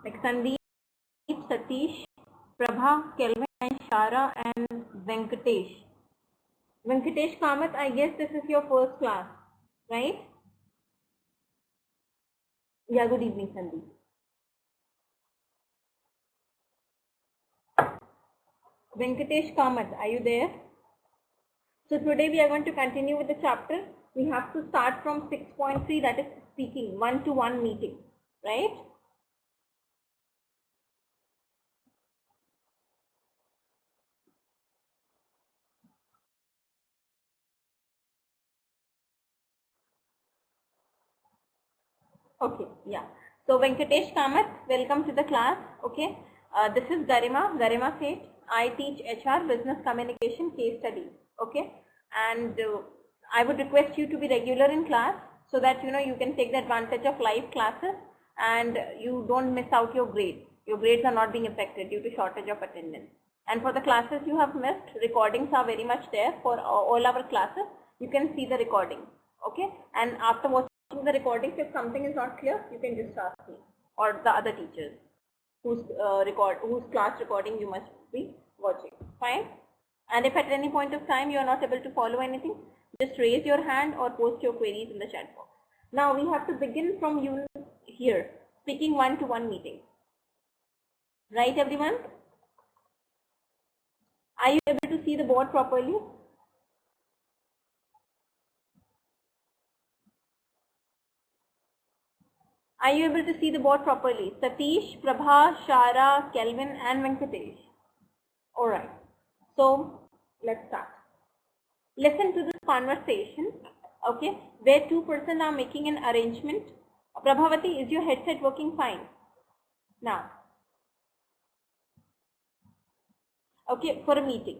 like Sandeep, Satish, Prabha, Kelvin, and Shara, and Venkatesh. Venkatesh Kamath, I guess this is your first class, right? Yeah, good evening, Sandeep. Venkatesh Kamath, are you there? So today we are going to continue with the chapter. We have to start from 6.3, that is speaking, one-to-one meeting, right? Okay, yeah. So Venkatesh Kamath, welcome to the class. Okay, this is Garima Seth. I teach HR, business communication, case studies. Okay, and I would request you to be regular in class so that you can take the advantage of live classes and you don't miss out your grades. Your grades are not being affected due to shortage of attendance. And for the classes you have missed, recordings are very much there for all our classes. You can see the recording. Okay, and after watching the recordings, if something is not clear, you can just ask me or the other teachers whose class recording you must be watching. Fine. And if at any point of time you are not able to follow anything, just raise your hand or post your queries in the chat box. Now we have to begin from unit here, speaking one-to-one meeting. Right, everyone? Are you able to see the board properly? Are you able to see the board properly? Satish, Prabha, Shara, Kelvin, and Venkatesh. Alright. So let's start. Listen to this conversation, okay, where two persons are making an arrangement. Prabhavati, is your headset working fine? Now, okay, for a meeting.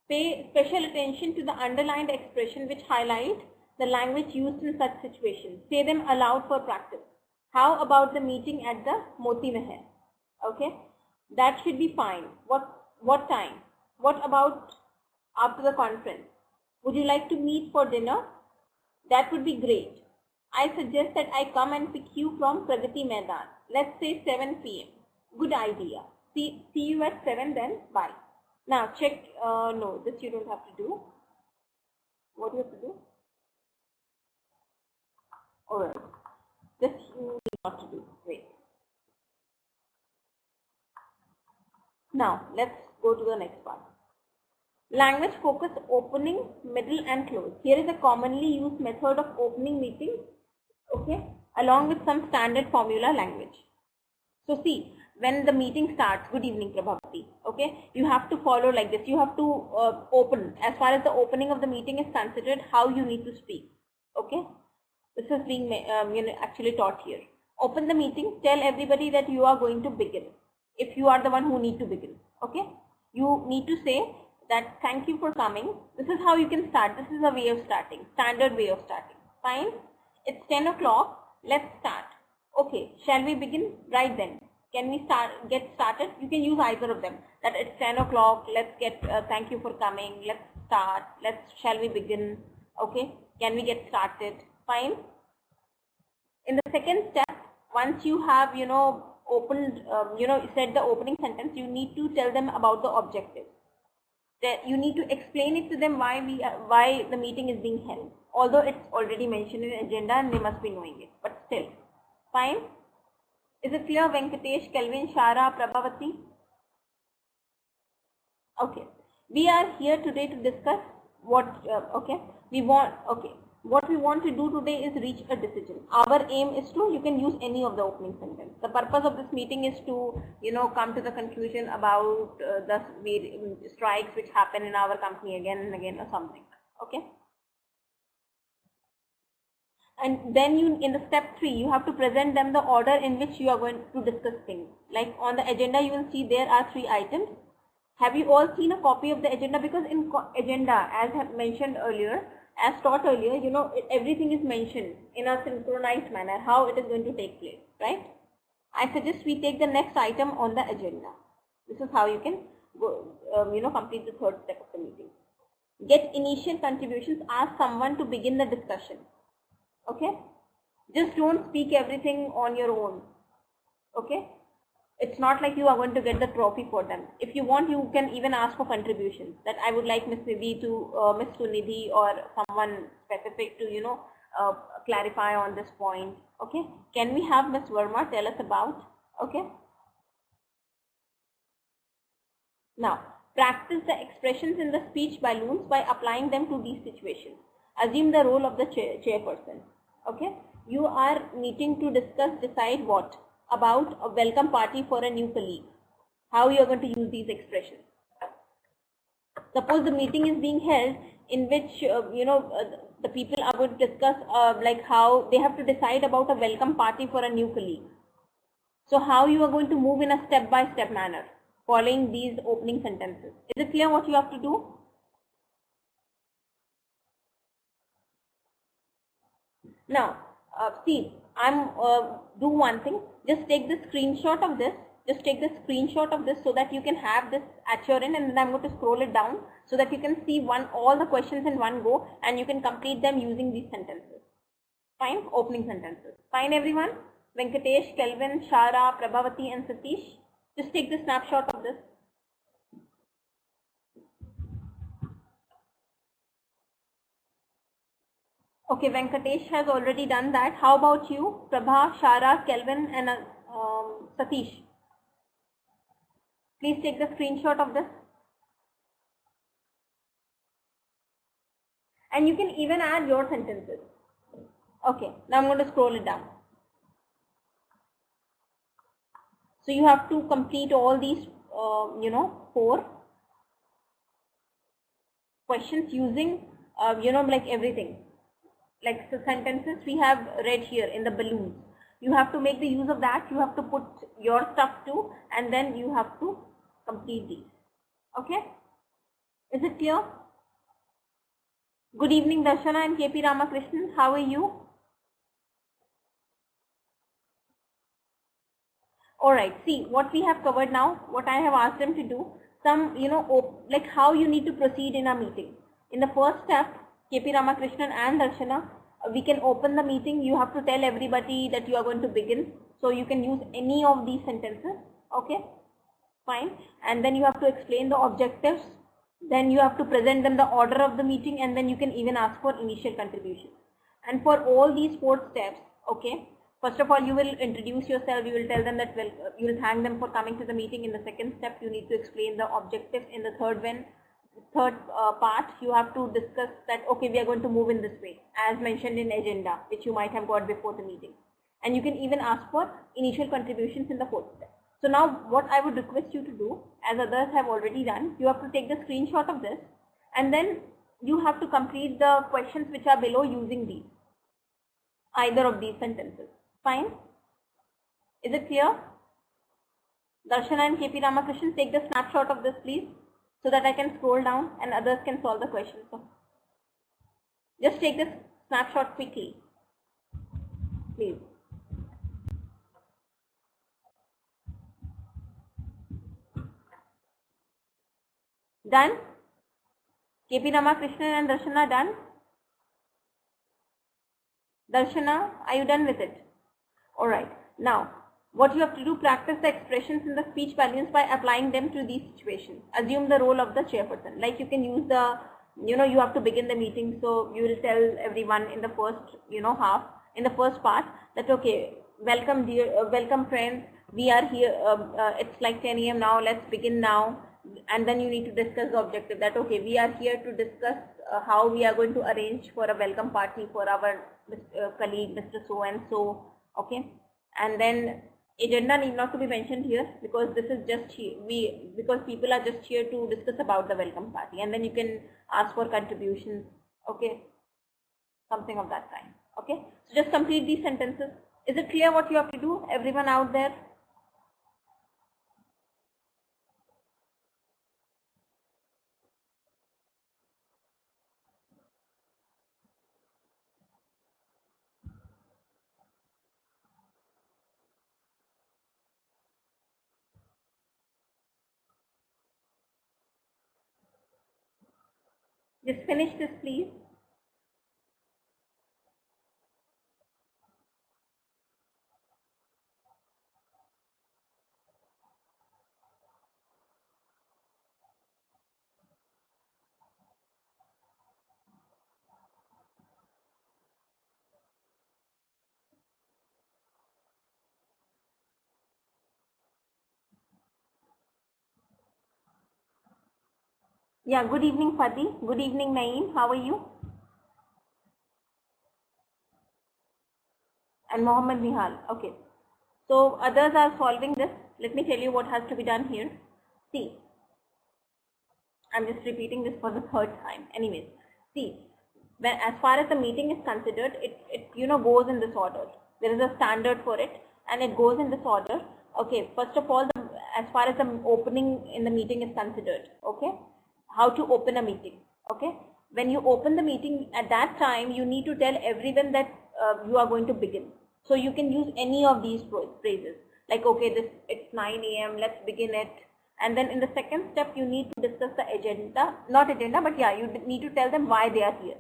Pay special attention to the underlined expression which highlight the language used in such situations. Say them aloud for practice. How about the meeting at the Moti Mahal? Okay, that should be fine. What time? What about after the conference? Would you like to meet for dinner? That would be great. I suggest that I come and pick you from Pragati Maidan. Let's say 7 p.m. Good idea. See you at 7 then. Bye. Now check. No, this you don't have to do. What do you have to do? Alright. This you need not to do. Wait. Now let's go to the next part. Language focus opening, middle and close. Here is a commonly used method of opening meetings, okay, along with some standard formula language. So see, when the meeting starts, good evening Prabhavati, okay, you have to follow like this. You have to open, as far as the opening of the meeting is considered, how you need to speak, okay. This is being actually taught here. Open the meeting, tell everybody that you are going to begin. If you are the one who need to begin, okay, you need to say that thank you for coming. This is how you can start. This is a way of starting, standard way of starting. Fine. It's 10 o'clock. Let's start. Okay. Shall we begin? Right then. Can we get started? You can use either of them. That it's 10 o'clock. Let's get thank you for coming. Let's start. Shall we begin? Okay. Can we get started? Fine. In the second step, once you have opened said the opening sentence, you need to tell them about the objective. That you need to explain it to them why the meeting is being held, although it's already mentioned in the agenda and they must be knowing it, but still. Fine. Is it clear? Venkatesh, Kelvin, Shara, Prabhavati? Okay, we are here today to discuss what what we want to do today is reach a decision. Our aim is to, you can use any of the opening sentence. The purpose of this meeting is to, come to the conclusion about the strikes which happen in our company again and again or something. Okay. And then in the step 3, you have to present them the order in which you are going to discuss things. Like on the agenda, you will see there are 3 items. Have you all seen a copy of the agenda? Because in agenda, as I have mentioned earlier, as taught earlier, everything is mentioned in a synchronized manner, how it is going to take place, right? I suggest we take the next item on the agenda. This is how you can go, complete the third step of the meeting. Get initial contributions, ask someone to begin the discussion. Okay? Just don't speak everything on your own. Okay? It's not like you are going to get the trophy for them. If you want, you can even ask for contributions, that I would like Miss Nidhi to Miss Sunidhi or someone specific to clarify on this point. Okay, can we have Miss Verma tell us about? Okay, now practice the expressions in the speech balloons by applying them to these situations. Assume the role of the chairperson. Okay, you are meeting to decide what about a welcome party for a new colleague. How you are going to use these expressions? Suppose the meeting is being held in which the people are going to discuss like how they have to decide about a welcome party for a new colleague. So how you are going to move in a step-by-step manner following these opening sentences. Is it clear what you have to do? Now see, I'm do one thing. Just take the screenshot of this. Just take the screenshot of this so that you can have this at your end, and then I'm going to scroll it down so that you can see all the questions in one go, and you can complete them using these sentences. Fine, opening sentences. Fine, everyone. Venkatesh, Kelvin, Shara, Prabhavati, and Satish. Just take the snapshot of this. Okay, Venkatesh has already done that. How about you, Prabha, Shara, Kelvin, and Satish? Please take the screenshot of this. And you can even add your sentences. Okay, now I'm going to scroll it down. So you have to complete all these, 4 questions using, like everything. Like the sentences we have read here in the balloons. You have to make the use of that. You have to put your stuff too, and then you have to complete these. Okay? Is it clear? Good evening, Darshana and KP Ramakrishnan. How are you? Alright, see what we have covered now, what I have asked them to do, some, like how you need to proceed in a meeting. In the first step, KP Ramakrishnan and Darshana, we can open the meeting. You have to tell everybody that you are going to begin. So you can use any of these sentences. Okay, fine. And then you have to explain the objectives. Then you have to present them the order of the meeting, and then you can even ask for initial contribution. And for all these 4 steps, okay, first of all, you will introduce yourself. You will tell them that, well, you will thank them for coming to the meeting. In the second step, you need to explain the objectives. In the third part, you have to discuss that, okay, we are going to move in this way, as mentioned in agenda, which you might have got before the meeting. And you can even ask for initial contributions in the 4th step. So now what I would request you to do, as others have already done, you have to take the screenshot of this, and then you have to complete the questions which are below using these, either of these sentences. Fine? Is it clear? Darshana and KP Ramakrishnan, take the snapshot of this, please, so that I can scroll down and others can solve the questions. So just take this snapshot quickly, please. Done? KP Ramakrishnan and Darshana done? Darshana, are you done with it? Alright. Now, what you have to do, practice the expressions in the speech balloons by applying them to these situations. Assume the role of the chairperson. Like you can use the, you have to begin the meeting. So you will tell everyone in the first, half, in the first part that, okay, welcome dear, welcome friends. We are here. It's like 10 a.m. now. Let's begin now. And then you need to discuss the objective that, okay, we are here to discuss how we are going to arrange for a welcome party for our colleague, Mr. So-and-so. Okay. And then agenda need not to be mentioned here, because this is just because people are just here to discuss about the welcome party, and then you can ask for contributions. Okay, something of that kind. Okay, so just complete these sentences. Is it clear what you have to do, everyone out there? Just finish this, please. Yeah, good evening, Fadi. Good evening, Naeem. How are you? And Mohammed Nihal. Okay. So others are solving this. Let me tell you what has to be done here. See, I'm just repeating this for the third time. Anyways, see, when as far as the meeting is considered, it goes in this order. There is a standard for it, and it goes in this order. Okay, first of all, as far as the opening in the meeting is considered, okay, how to open a meeting. Okay, when you open the meeting, at that time you need to tell everyone that you are going to begin. So you can use any of these phrases, like, okay, this it's 9 a.m. Let's begin it. And then in the second step, you need to discuss the agenda, not agenda, but yeah, you need to tell them why they are here.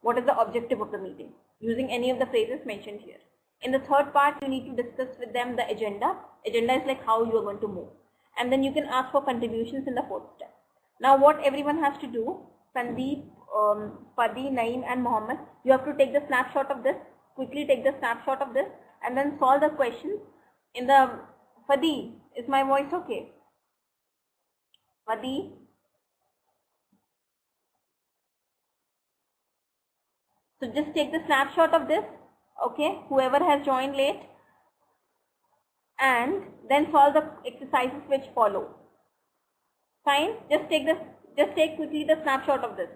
What is the objective of the meeting? Using any of the phrases mentioned here. In the third part, you need to discuss with them the agenda. Agenda is like how you are going to move. And then you can ask for contributions in the fourth step. Now what everyone has to do, Sandeep, Fadi, Naeem and Mohammed, you have to take the snapshot of this, quickly take the snapshot of this and then solve the question in the, Fadi, is my voice okay? Fadi? So just take the snapshot of this, okay, whoever has joined late, and then solve the exercises which follow. Fine, just take quickly the snapshot of this.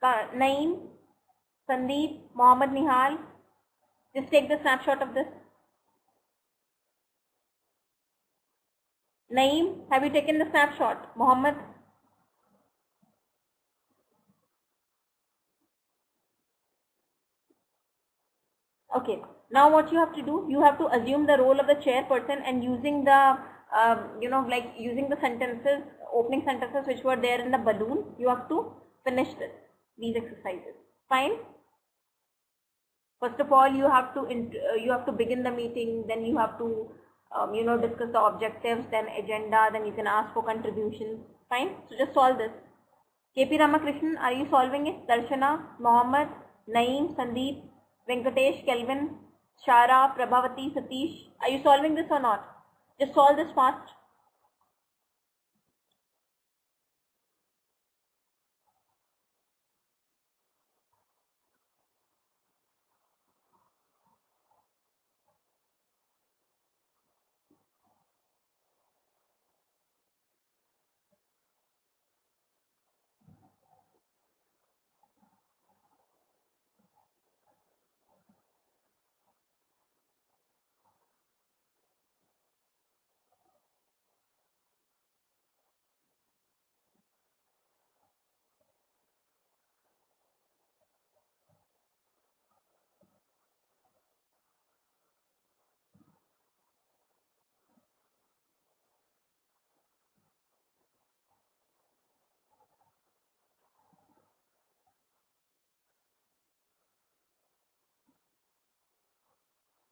Naeem, Sandeep, Mohammed Nihal, just take the snapshot of this. Naeem, have you taken the snapshot? Mohammed? Okay, now what you have to do, you have to assume the role of the chairperson and using the, like using the sentences, opening sentences which were there in the balloon, you have to finish these exercises. Fine? First of all, you have to begin the meeting, then you have to, discuss the objectives, then agenda, then you can ask for contributions. Fine? So just solve this. KP Ramakrishnan, are you solving it? Darshana, Mohammed, Naeem, Sandeep, Venkatesh, Kelvin, Shara, Prabhavati, Satish, are you solving this or not? Just solve this fast.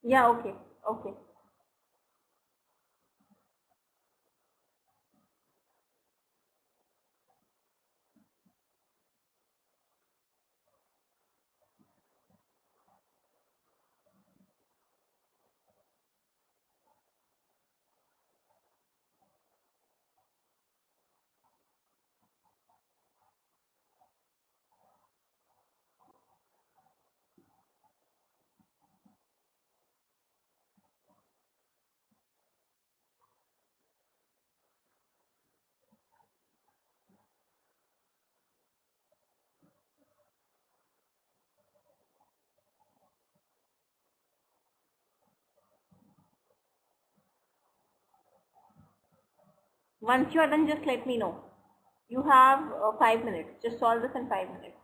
Yeah, okay. Okay. Once you are done, just let me know. You have 5 minutes. Just solve this in 5 minutes.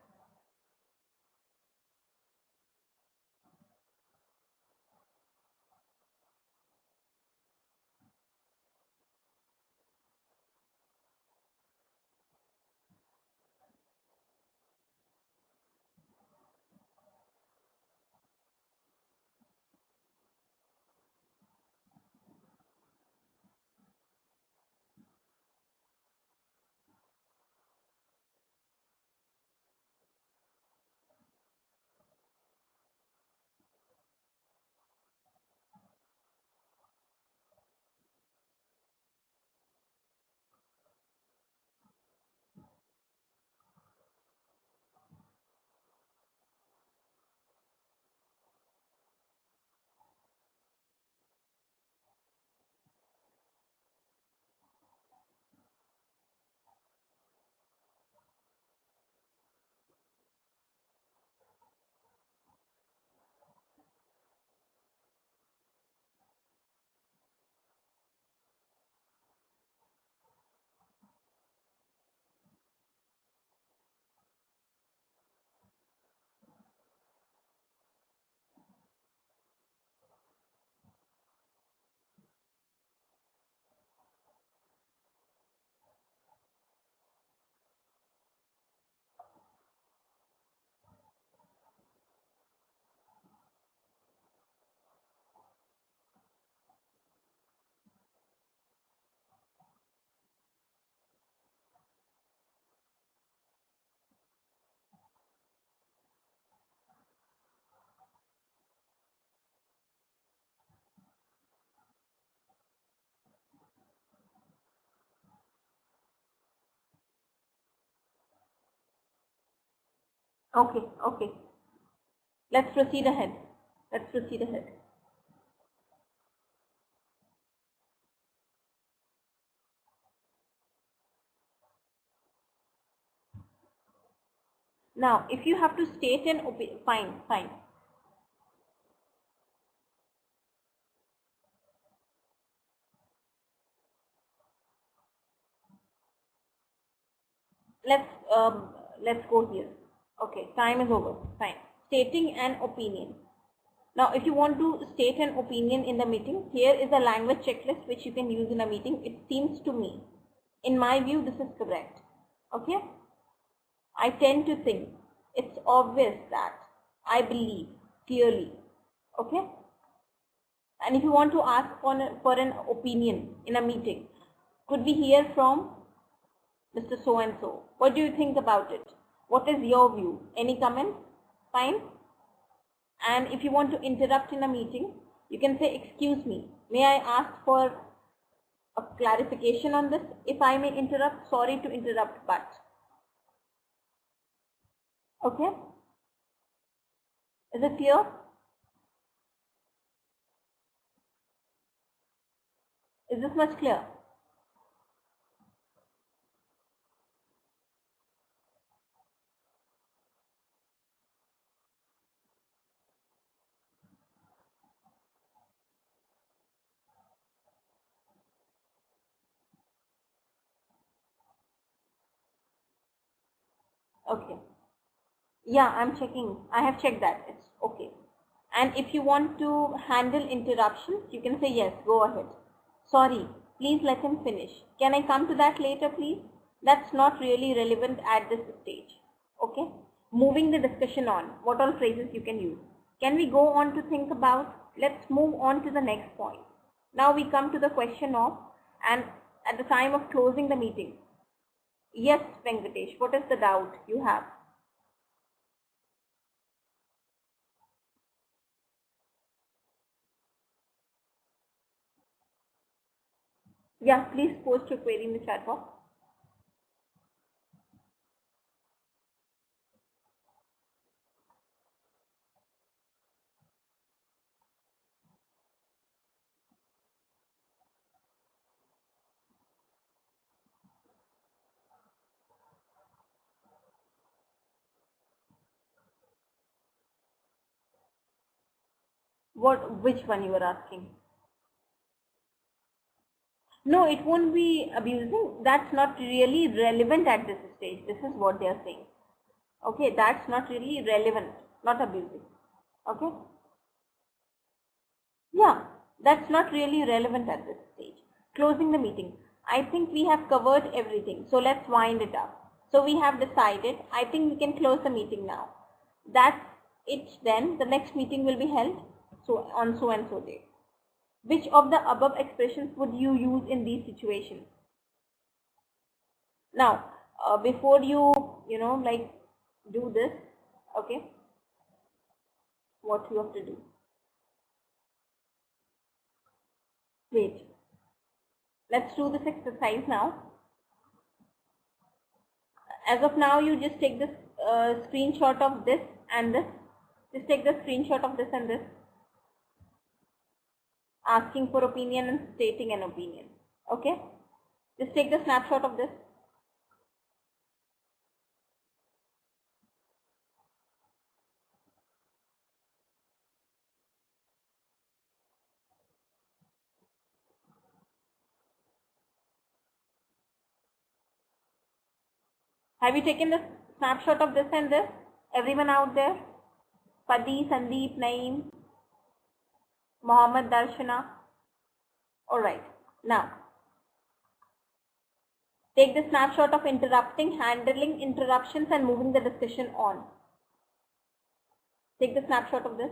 Okay, okay. Let's proceed ahead. Let's proceed ahead. Now, if you have to state an opinion, fine, fine. Let's let's go here. Okay, time is over. Fine. Stating an opinion. Now, if you want to state an opinion in the meeting, here is a language checklist which you can use in a meeting. It seems to me, in my view, this is correct. Okay. I tend to think it's obvious that I believe clearly. Okay. And if you want to ask for an opinion in a meeting, could we hear from Mr. So and so? What do you think about it? What is your view? Any comments? Fine. And if you want to interrupt in a meeting, you can say, excuse me, may I ask for a clarification on this? If I may interrupt, sorry to interrupt, but. Okay? Is it clear? Is this much clear? Okay. Yeah, I'm checking. I have checked that. It's okay. And if you want to handle interruptions, you can say yes, go ahead. Sorry, please let him finish. Can I come to that later, please? That's not really relevant at this stage. Okay? Moving the discussion on. What all phrases you can use? Can we go on to think about? Let's move on to the next point. Now we come to the question of, and at the time of closing the meeting. Yes, Venkatesh, what is the doubt you have? Yeah, please post your query in the chat box. Which one you were asking? No, it won't be abusing. That's not really relevant at this stage. This is what they are saying. Okay, that's not really relevant, not abusing. Okay? Yeah, that's not really relevant at this stage. Closing the meeting. I think we have covered everything. So let's wind it up. So we have decided, I think we can close the meeting now. That's it then. The next meeting will be held on so and so date. Which of the above expressions would you use in these situations? Now, before you like do this, okay, what you have to do? Wait, let's do this exercise now. As of now, you just take this screenshot of this and this. Just take the screenshot of this and this. Asking for opinion and stating an opinion. Okay? Just take the snapshot of this. Have you taken the snapshot of this and this? Everyone out there? Padi, Sandeep, Naeem, Mohammed, Darshana. Alright. Now, take the snapshot of interrupting, handling interruptions and moving the discussion on. Take the snapshot of this.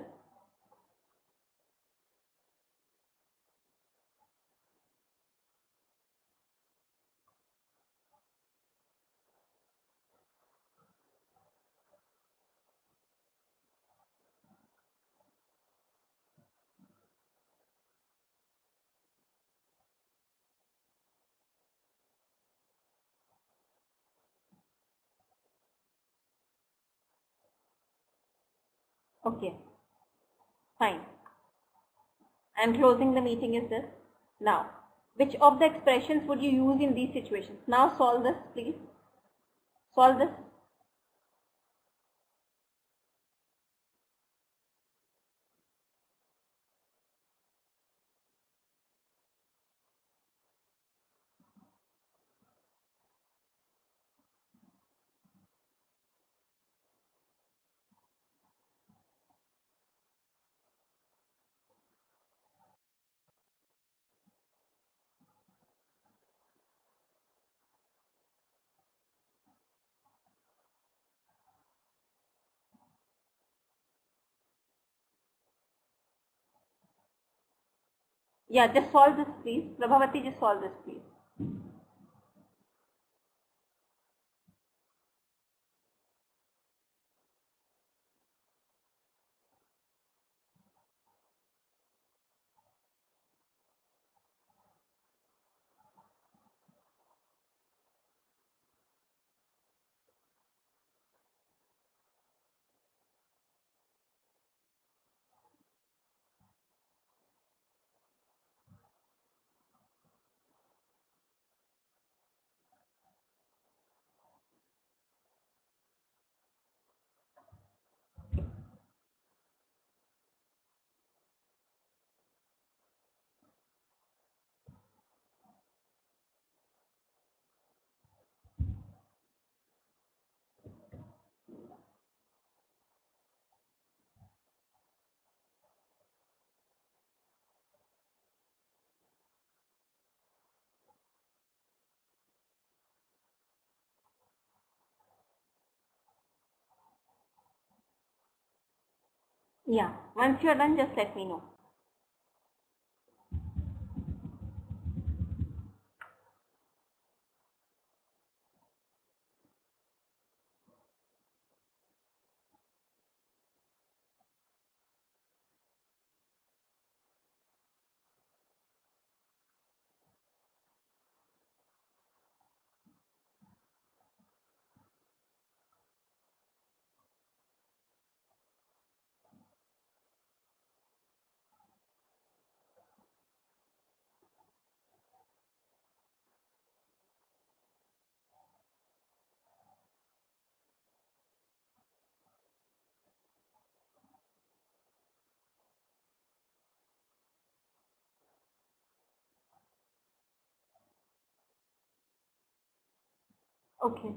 Okay, fine. And closing the meeting is this. Now, which of the expressions would you use in these situations? Now solve this, please. Solve this. Yeah, just solve this, please. Prabhavati, just solve this, please. Yeah, once you're done, just let me know. Okay.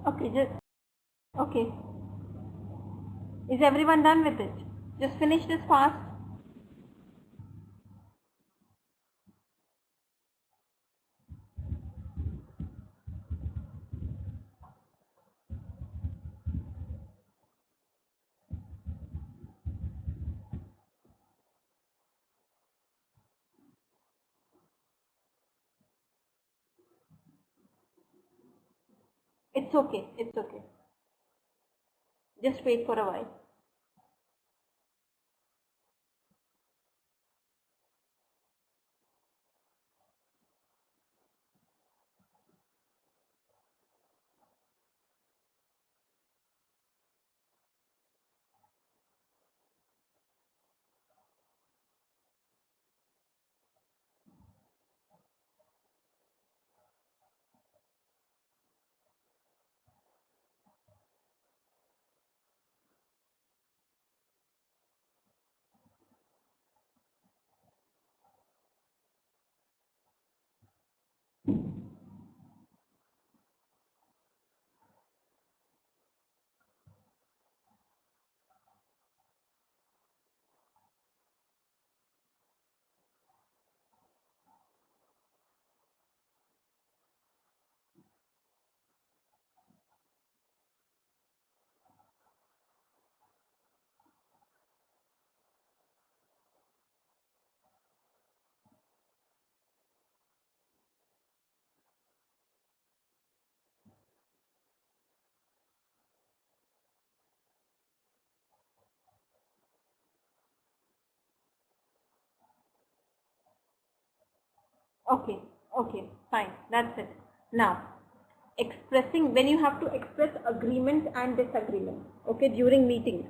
Okay, okay. Is everyone done with it? Just finish this fast. It's okay. It's okay. Just wait for a while. Okay, okay, fine. That's it. Now, expressing, when you have to express agreement and disagreement, okay, during meetings,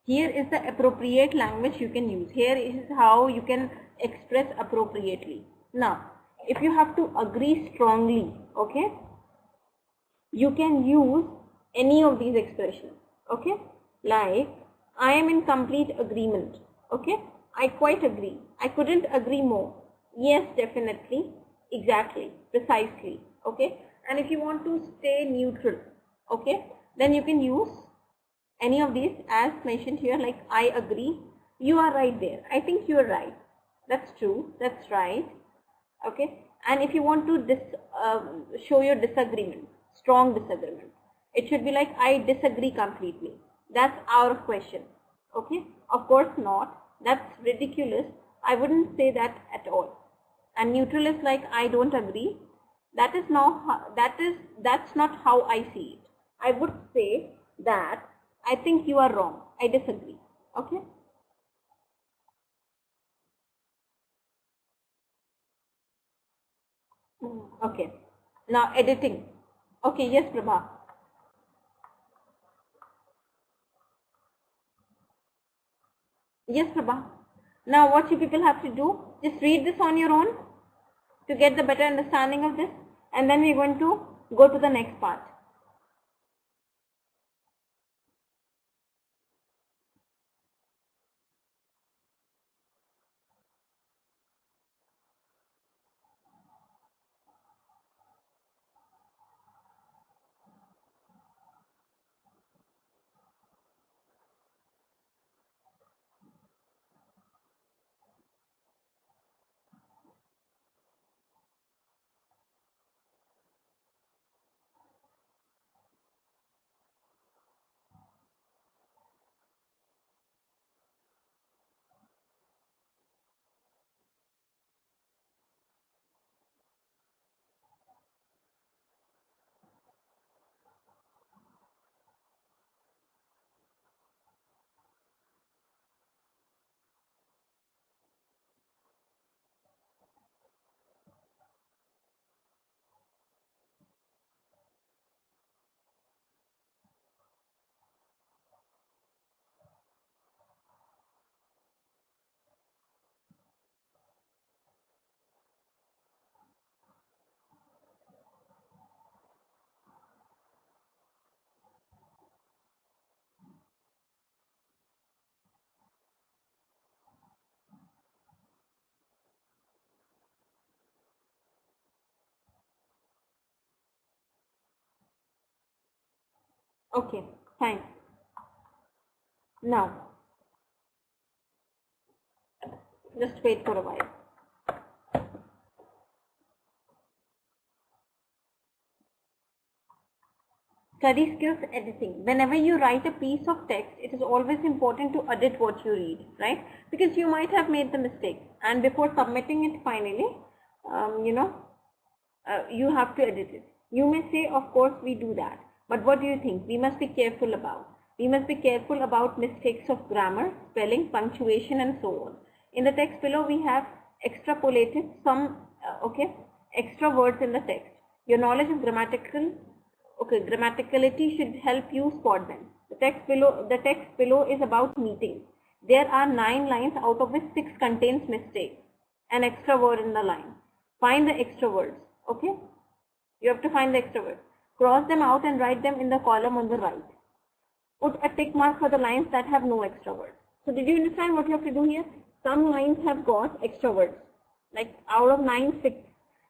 here is the appropriate language you can use. Here is how you can express appropriately. Now, if you have to agree strongly, okay, you can use any of these expressions, okay, like I am in complete agreement, okay, I quite agree, I couldn't agree more, yes, definitely, exactly, precisely, okay. And if you want to stay neutral, okay, then you can use any of these as mentioned here, like I agree, you are right there, I think you are right, that's true, that's right, okay. And if you want to show your disagreement, strong disagreement, it should be like I disagree completely, that's out of question, okay. Of course not, that's ridiculous, I wouldn't say that at all. And neutral is like I don't agree, that is not, that's not how I see it. I would say that I think you are wrong, I disagree, okay. Okay, now editing. Okay, yes, Prabha. Yes, Prabha. Now what you people have to do, just read this on your own to get the better understanding of this, and then we're going to go to the next part. Okay, fine. Now, just wait for a while. Study skills editing. Whenever you write a piece of text, it is always important to edit what you read, right? Because you might have made the mistake, and before submitting it finally, you have to edit it. You may say, of course, we do that. But what do you think? We must be careful about. We must be careful about mistakes of grammar, spelling, punctuation, and so on. In the text below, we have extrapolated some, extra words in the text. Your knowledge of grammaticality should help you spot them. The text below is about meetings. There are 9 lines, out of which 6 contains mistakes, an extra word in the line. Find the extra words, okay? You have to find the extra words. Cross them out and write them in the column on the right. Put a tick mark for the lines that have no extra words. So did you understand what you have to do here? Some lines have got extra words, like out of 9, 6.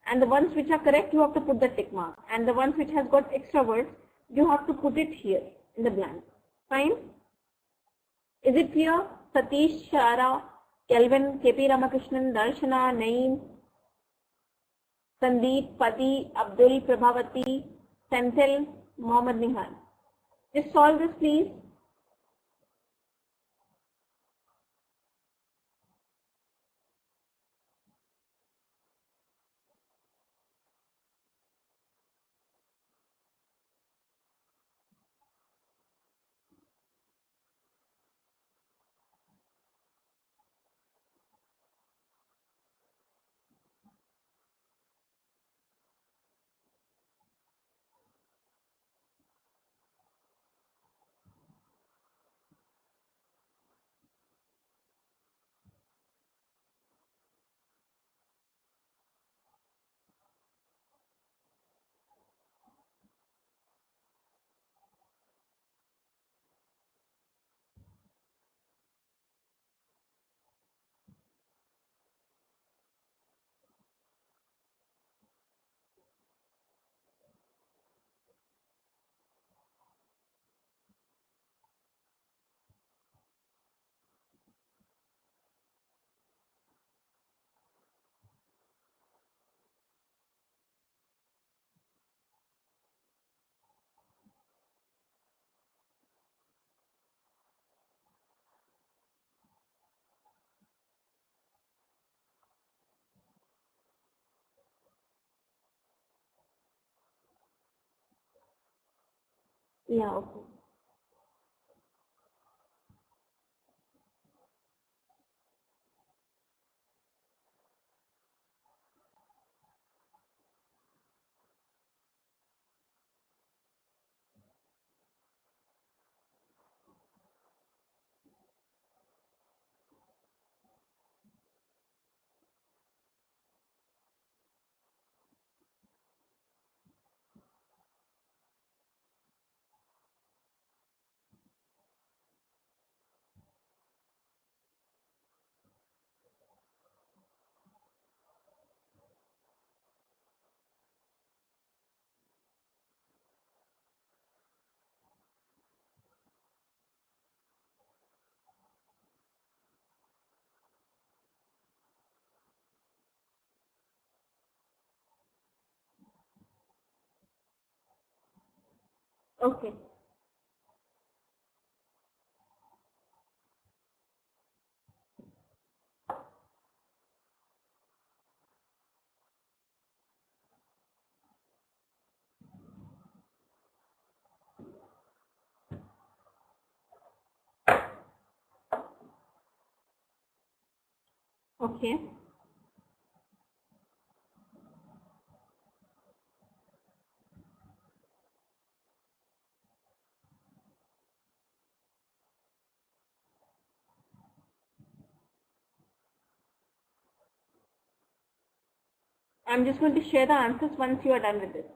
and the ones which are correct you have to put the tick mark, and the ones which has got extra words you have to put it here in the blank. Fine? Is it clear? Satish, Shara, Kelvin, KP Ramakrishnan, Darshana, Naeem, Sandeep, Pati, Abdul, Prabhavati, Senthil, Mohammed Nihal. Just solve this please. Yeah, okay. Okay. Okay. I'm just going to share the answers once you are done with this.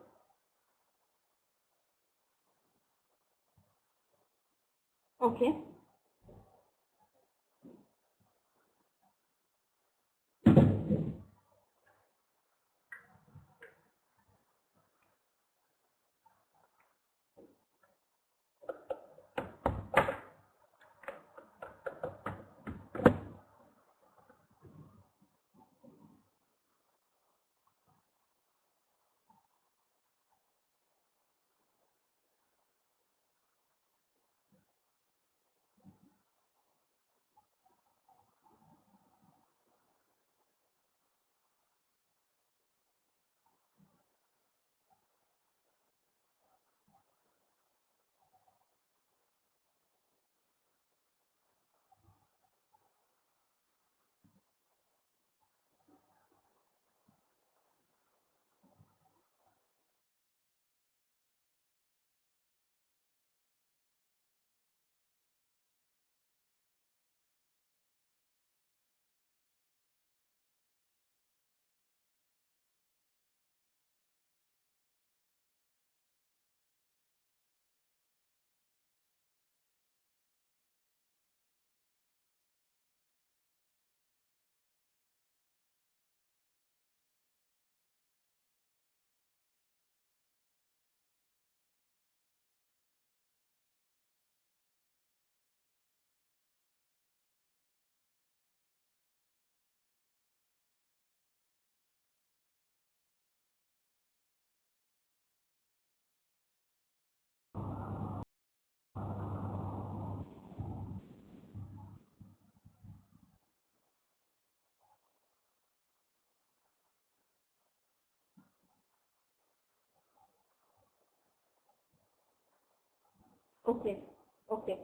Okay. Okay. Okay.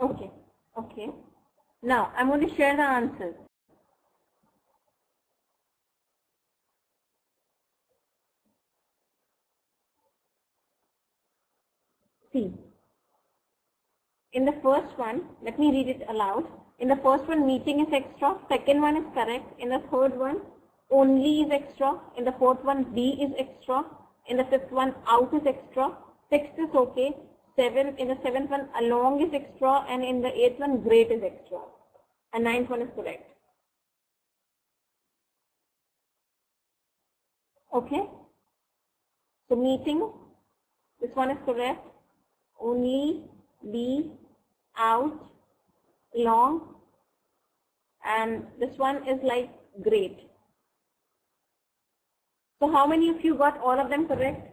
Okay. Okay. Now I'm going to share the answers. See, in the first one, let me read it aloud. In the first one, meeting is extra. Second one is correct. In the third one, only is extra. In the fourth one, D is extra. In the fifth one, out is extra. Sixth is okay. In the seventh one, along is extra. And in the eighth one, great is extra. And ninth one is correct. Okay. So meeting, this one is correct. Only, be, out, long, and this one is like great. So how many of you got all of them correct?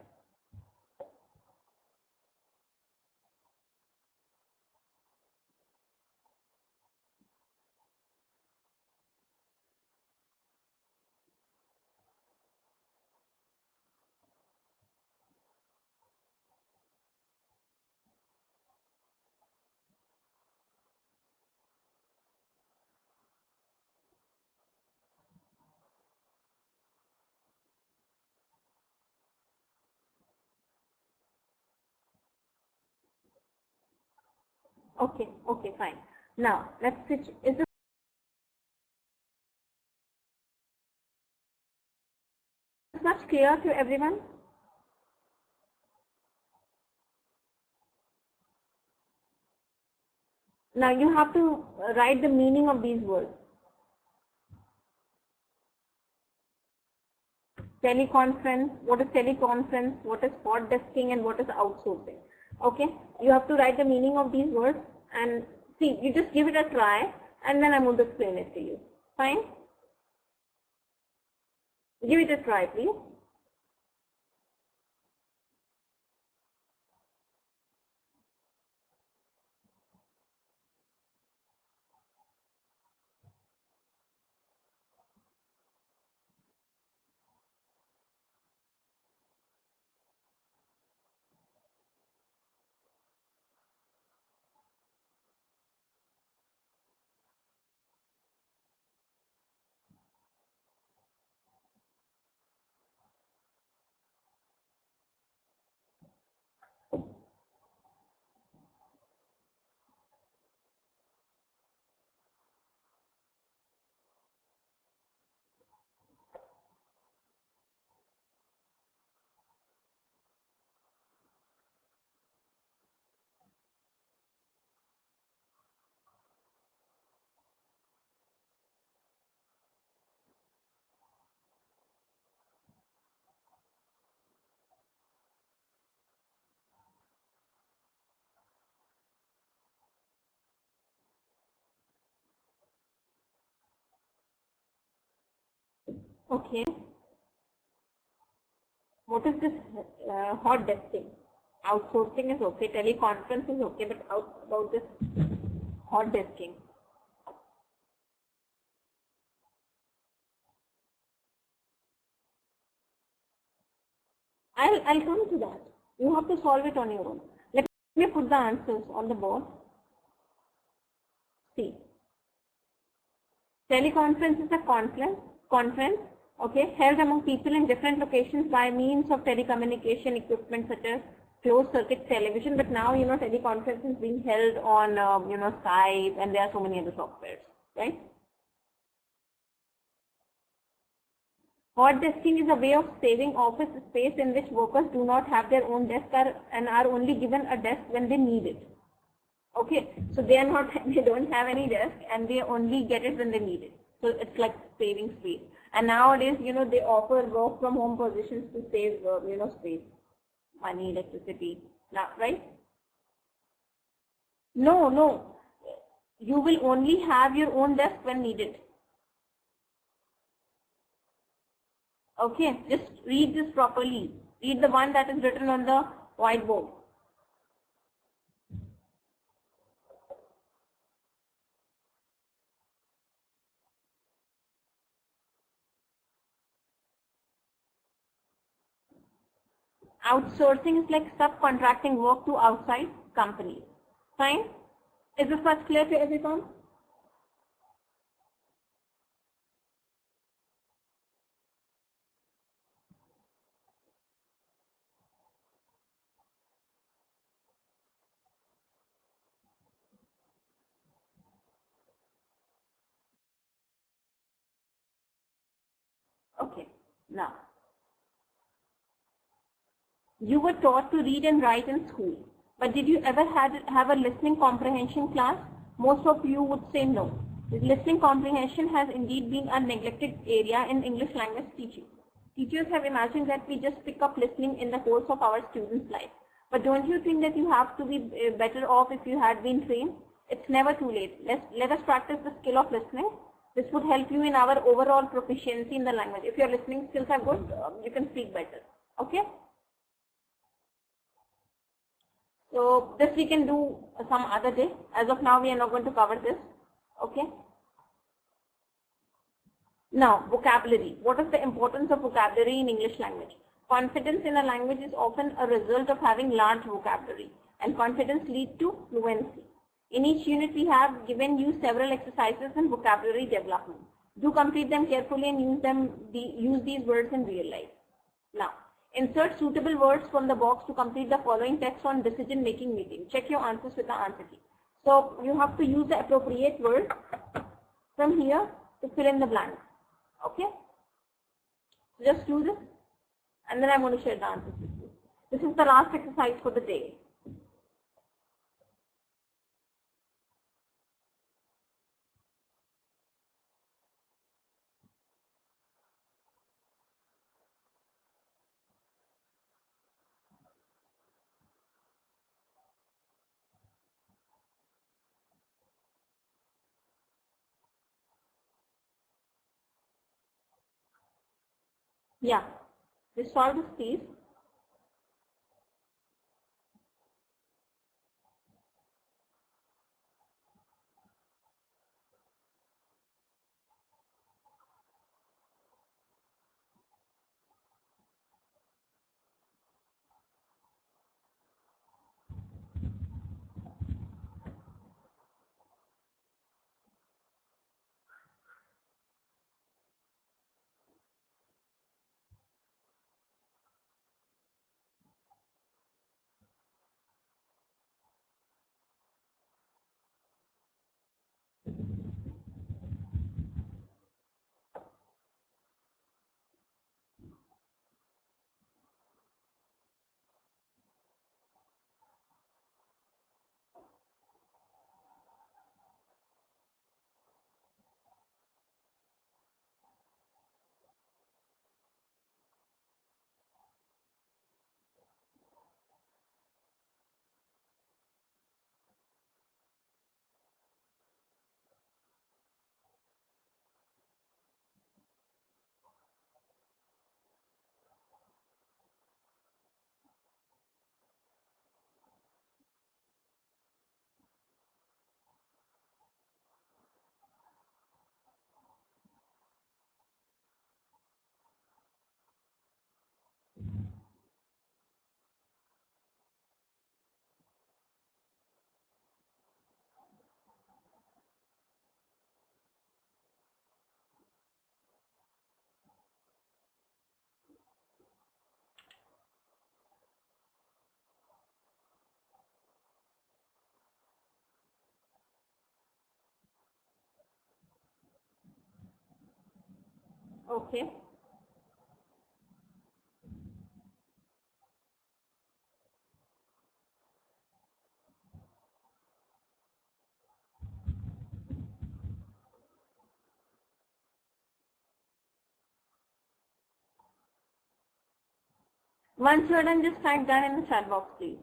Okay, okay, fine. Now let's switch. Is this much clear to everyone? Now you have to write the meaning of these words. Teleconference, what is teleconference, what is hot desking, and what is outsourcing. Okay, you have to write the meaning of these words and see, you just give it a try and then I'm going to explain it to you. Fine? Give it a try, please. Okay. What is this hot desking? Outsourcing is okay, teleconference is okay, but about this hot desking. I'll come to that. You have to solve it on your own. Let me put the answers on the board. See. Teleconference is a conference, okay, held among people in different locations by means of telecommunication equipment such as closed circuit television. But now, teleconference is being held on, Skype, and there are so many other softwares, right? Hot desking is a way of saving office space in which workers do not have their own desk and are only given a desk when they need it. Okay, so they don't have any desk and they only get it when they need it. So it's like saving space. And nowadays, they offer work from home positions to save, space, money, electricity, right? No, no. You will only have your own desk when needed. Okay, just read this properly. Read the one that is written on the whiteboard. Outsourcing is like subcontracting work to outside companies. Fine? Is this much clear to everyone? Okay. Now, you were taught to read and write in school, but did you ever have a listening comprehension class? Most of you would say no. Listening comprehension has indeed been a neglected area in English language teaching. Teachers have imagined that we just pick up listening in the course of our students' life. But don't you think that you have to be better off if you had been trained? It's never too late. Let us practice the skill of listening. This would help you in our overall proficiency in the language. If your listening skills are good, you can speak better. Okay? So this we can do some other day. As of now, we are not going to cover this. Okay? Now, vocabulary. What is the importance of vocabulary in English language? Confidence in a language is often a result of having large vocabulary, and confidence leads to fluency. In each unit, we have given you several exercises in vocabulary development. Do complete them carefully and use these words in real life. Now, insert suitable words from the box to complete the following text on decision-making meeting. Check your answers with the answer key. So, you have to use the appropriate word from here to fill in the blank. Okay? Just do this, and then I'm going to share the answers with you. This is the last exercise for the day. Yeah. Just solve this, please. Okay. Once you're done, just type that in the chat box, please.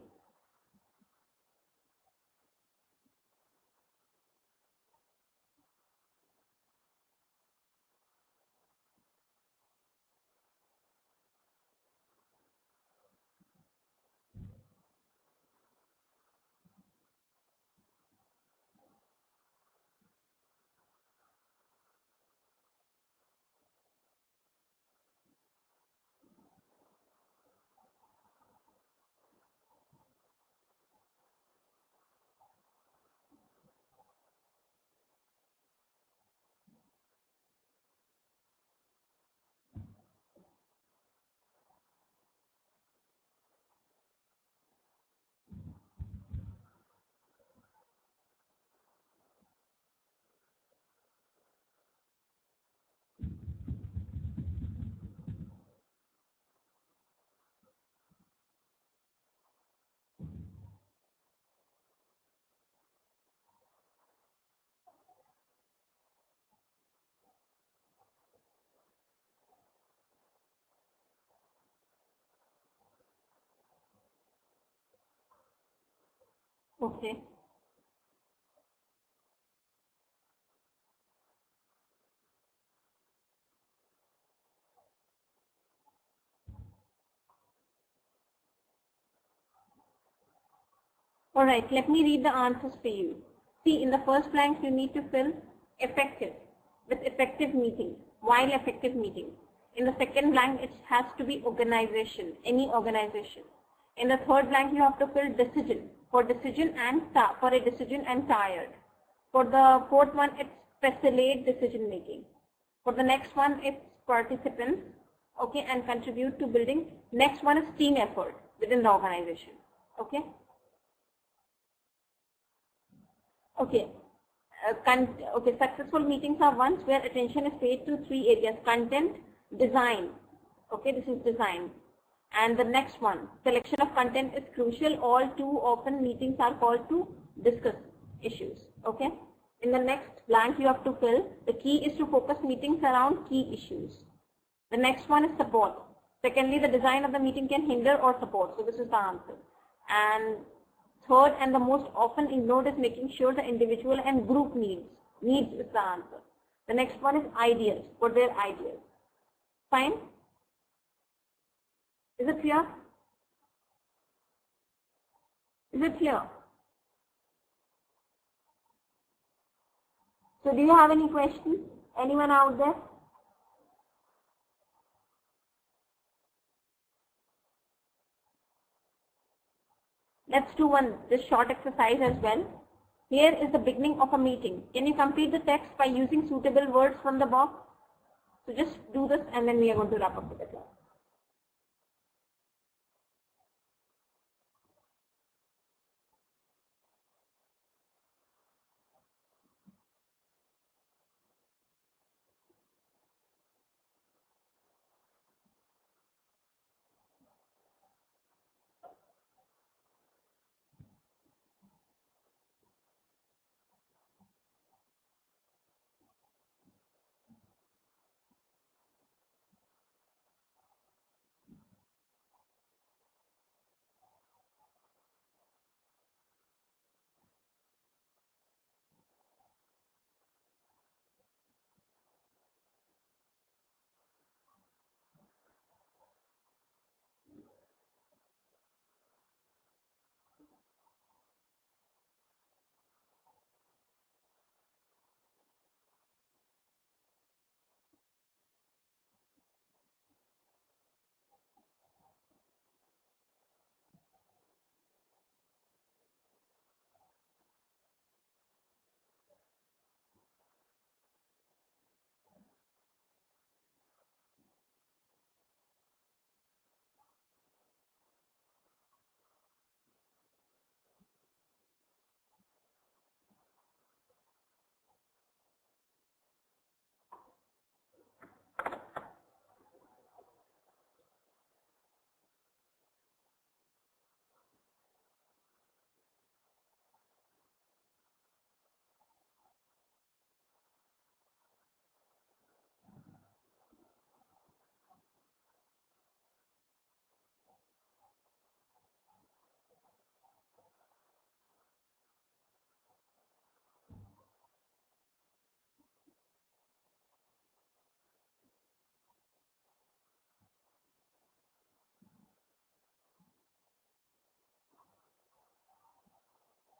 Okay. Alright, let me read the answers for you. See, in the first blank you need to fill effective with effective meeting, while effective meeting. In the second blank it has to be organization, any organization. In the third blank you have to fill decision, for a decision and tired. For the fourth one it's facilitate decision making. For the next one it's participants, okay, and contribute to building. Next one is team effort within the organization, okay. Okay. Successful meetings are ones where attention is paid to three areas: content, design. Okay, this is design. And the next one, selection of content is crucial. All too often meetings are called to discuss issues. Okay. In the next blank you have to fill. The key is to focus meetings around key issues. The next one is support. Secondly, the design of the meeting can hinder or support. So this is the answer. And third, and the most often ignored, is making sure the individual and group needs. Needs is the answer. The next one is ideas, for their ideas. Fine? Is it clear? Is it clear? So do you have any questions? Anyone out there? Let's do this short exercise as well. Here is the beginning of a meeting. Can you complete the text by using suitable words from the box? So just do this and then we are going to wrap up with the class.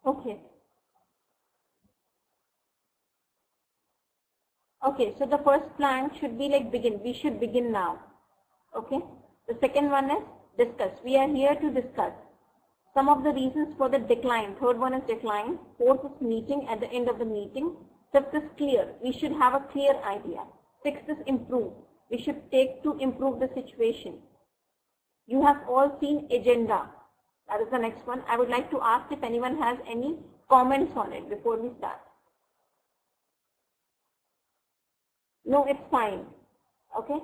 Okay. Okay, so the first plank should be like begin. We should begin now. Okay. The second one is discuss. We are here to discuss some of the reasons for the decline. Third one is decline. Fourth is meeting at the end of the meeting. Fifth is clear. We should have a clear idea. Sixth is improve. We should take to improve the situation. You have all seen agenda. That is the next one. I would like to ask if anyone has any comments on it before we start. No, it's fine. Okay.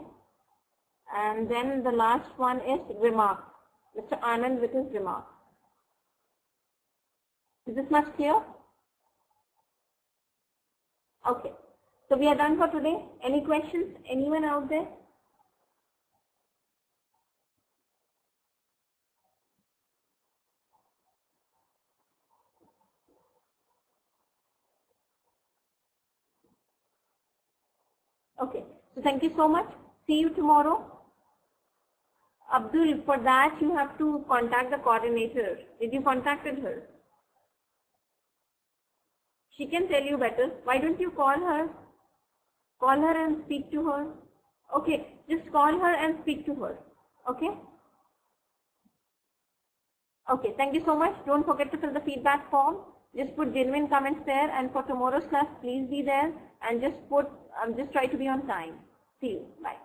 And then the last one is remark. Mr. Anand with his remark. Is this much clear? Okay. So we are done for today. Any questions? Anyone out there? Okay. So thank you so much. See you tomorrow. Abdul, for that you have to contact the coordinator. Did you contacted her? She can tell you better. Why don't you call her? Call her and speak to her. Okay, just call her and speak to her. Okay? Okay, thank you so much. Don't forget to fill the feedback form. Just put genuine comments there, and for tomorrow's class, please be there and just try to be on time. See you. Bye.